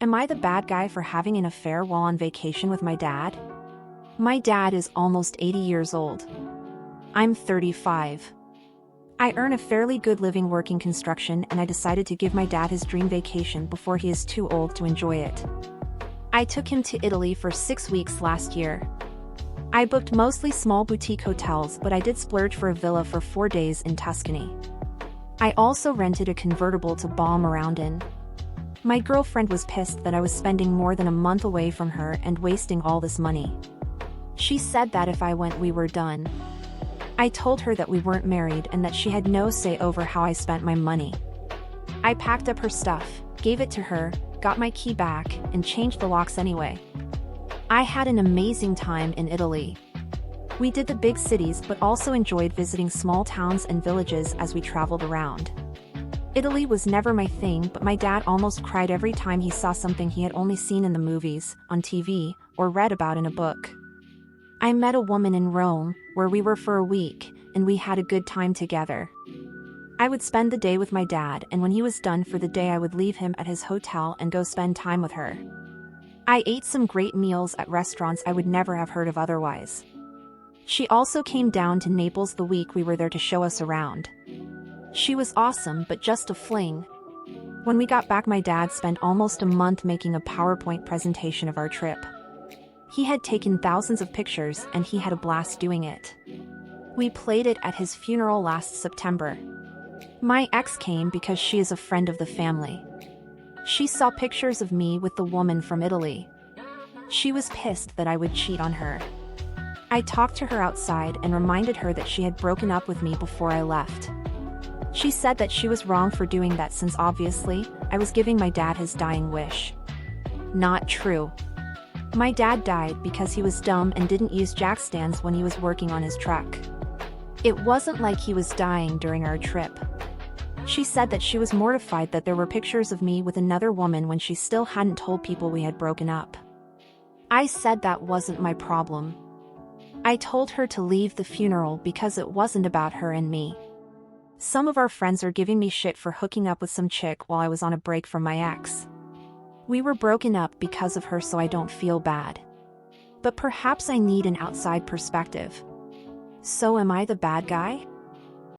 Am I the bad guy for having an affair while on vacation with my dad? My dad is almost 80 years old. I'm 35. I earn a fairly good living working construction, and I decided to give my dad his dream vacation before he is too old to enjoy it. I took him to Italy for 6 weeks last year. I booked mostly small boutique hotels, but I did splurge for a villa for 4 days in Tuscany. I also rented a convertible to bomb around in. My girlfriend was pissed that I was spending more than a month away from her and wasting all this money. She said that if I went, we were done. I told her that we weren't married and that she had no say over how I spent my money. I packed up her stuff, gave it to her, got my key back, and changed the locks anyway. I had an amazing time in Italy. We did the big cities but also enjoyed visiting small towns and villages as we traveled around. Italy was never my thing, but my dad almost cried every time he saw something he had only seen in the movies, on TV, or read about in a book. I met a woman in Rome, where we were for a week, and we had a good time together. I would spend the day with my dad, and when he was done for the day I would leave him at his hotel and go spend time with her. I ate some great meals at restaurants I would never have heard of otherwise. She also came down to Naples the week we were there to show us around. She was awesome, but just a fling. When we got back, my dad spent almost a month making a PowerPoint presentation of our trip. He had taken thousands of pictures and he had a blast doing it. We played it at his funeral last September. My ex came because she is a friend of the family. She saw pictures of me with the woman from Italy. She was pissed that I would cheat on her. I talked to her outside and reminded her that she had broken up with me before I left. She said that she was wrong for doing that since obviously, I was giving my dad his dying wish. Not true. My dad died because he was dumb and didn't use jack stands when he was working on his truck. It wasn't like he was dying during our trip. She said that she was mortified that there were pictures of me with another woman when she still hadn't told people we had broken up. I said that wasn't my problem. I told her to leave the funeral because it wasn't about her and me. Some of our friends are giving me shit for hooking up with some chick while I was on a break from my ex. We were broken up because of her, so I don't feel bad. But perhaps I need an outside perspective. So am I the bad guy?